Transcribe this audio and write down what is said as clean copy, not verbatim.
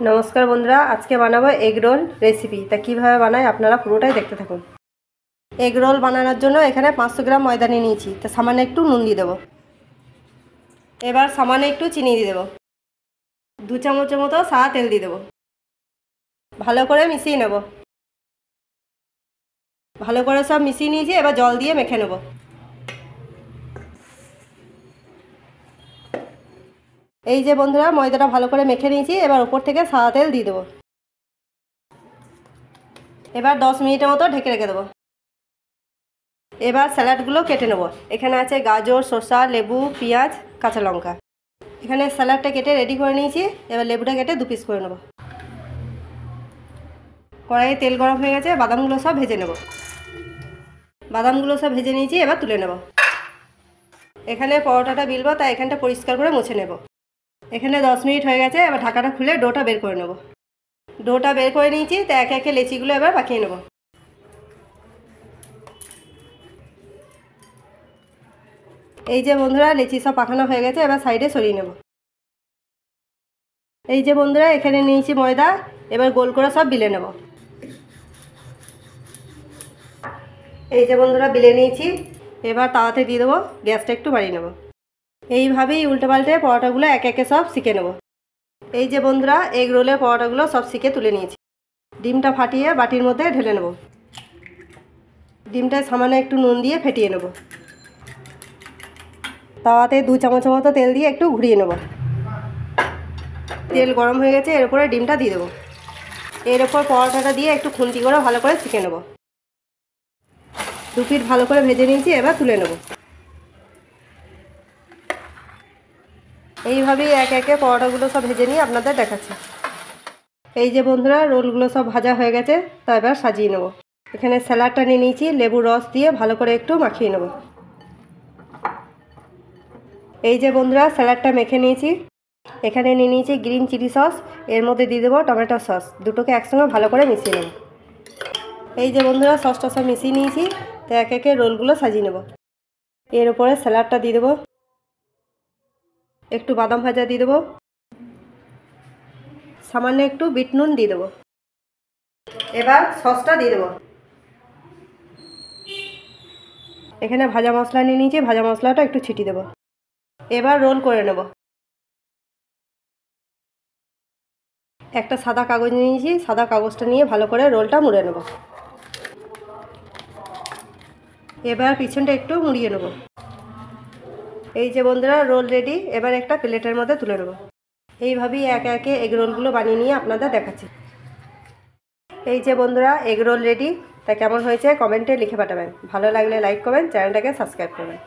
नमस्कार बंधुरा आज के बनाबो एग रोल रेसिपि ता किभाबे बानाई आपनारा पुरोटाई देखते थाकुन। एग रोल बानानोर जोन्नो एखाने 500 ग्राम मयदा निये निয়েছি। ता सामान्य एकटू नुन दिये देबो। एबार सामान्य एकटू चिनी दिये देबो। 2 चामचेर मतो सादा तेल दिये देबो। भालो करे मिशिये नेब। भालो करे सब मिशिये निয়েছি। एबार जल दिये मेखे नेब। এই যে বন্ধুরা ময়দাটা ভালো করে মেখে নিয়েছি। এবার উপর থেকে সাদা তেল দিয়ে দেবো। এবার 10 মিনিটের মতো ঢেকে রেখে দেবো। এবার স্যালাডগুলো কেটে নেব। এখানে আছে গাজর, শসা, লেবু, পেঁয়াজ, কাঁচা লঙ্কা। এখানে স্যালাডটা কেটে রেডি করে নিয়েছি। এবার লেবুটা কেটে 2 পিস করে নেব। কড়াইয়ে তেল গরম হয়ে গেছে, বাদামগুলো সব ভেজে নেব। বাদামগুলো সব ভেজে নিয়েছি, এবার তুলে নেব। এখানে পরোটাটা বেলবো, তাই এখানটা পরিষ্কার করে মুছে নেব। এখানে 10 মিনিট হয়ে গেছে। এবার ঢাকাটা খুলে ডোটা বের করে নেব। ডোটা বের করে নিয়েছি, তো একে একে লেচিগুলো এবার পাকিয়ে নেব। এই যে বন্ধুরা লেচি সব পাকানো হয়ে গেছে। এবার সাইডে সরিয়ে নেব। এই যে বন্ধুরা এখানে নিয়েছি ময়দা। এবার গোল করে সব বেলে নেব। এই যে বন্ধুরা বেলে নিয়েছি। এবার তাওয়াতে দিয়ে দেবো। গ্যাসটা একটু বাড়িয়ে নেব। এইভাবেই উল্টে পাল্টে পরোটাগুলো একে একে সব সেঁকে নেব। এই যে বন্ধুরা এগ রোলের পরোটাগুলো সব সেঁকে তুলে নিয়েছি। ডিমটা ফাটিয়ে বাটির মধ্যে ঢেলে নেব। ডিমটায় সামান্য একটু নুন দিয়ে ফেটিয়ে নেব। তাওয়াতে 2 চামচের মতো তেল দিয়ে একটু ঘুরিয়ে নেব। তেল গরম হয়ে গেছে, এর উপরে ডিমটা দিয়ে দেবো। এর উপর পরোটাটা দিয়ে একটু খুন্তি করে ভালো করে সেঁকে নেব। 2 পিঠ ভালো করে ভেজে নিয়েছি, এবার তুলে নেব। এইভাবেই একে একে পরোটাগুলো সব ভেজে নিয়ে আপনাদের দেখাচ্ছি। এই যে বন্ধুরা রোলগুলো সব ভাজা হয়ে গেছে, তা এবার সাজিয়ে নেব। এখানে স্যালাডটা নিয়ে নিয়েছি, লেবুর রস দিয়ে ভালো করে একটু মাখিয়ে নেব। এই যে বন্ধুরা স্যালাডটা মেখে নিয়েছি। এখানে নিয়ে নিয়েছি গ্রিন চিলি সস, এর মধ্যে দিয়ে দেবো টমেটো সস। দুটোকে একসঙ্গে ভালো করে মিশিয়ে নেব। এই যে বন্ধুরা সসটা সব মিশিয়ে নিয়েছি, তো একে একে রোলগুলো সাজিয়ে নেব। এর উপরে স্যালাডটা দিয়ে দেবো। একটু বাদাম ভাজা দিয়ে দেবো। সামান্য একটু বিট নুন দিয়ে দেবো। এবার সসটা দিয়ে দেবো। এখানে ভাজা মশলা নিয়ে নিয়েছি, ভাজা মশলাটা একটু ছিটিয়ে দেবো। এবার রোল করে নেব। একটা সাদা কাগজ নিয়েছি, সাদা কাগজটা নিয়ে ভালো করে রোলটা মুড়ে নেব। এবার পিছনটা একটু মুড়িয়ে নেব। এই যে বন্ধুরা রোল রেডি। এবার একটা প্লেটের মধ্যে তুলে নেব। এইভাবেই একে একে এগ রোলগুলো বানিয়ে নিয়ে আপনাদের দেখাচ্ছি। এই যে বন্ধুরা এগ রোল রেডি। তা কেমন হয়েছে কমেন্টে লিখে পাঠাবেন। ভালো লাগলে লাইক করবেন, চ্যানেলটাকে সাবস্ক্রাইব করবেন।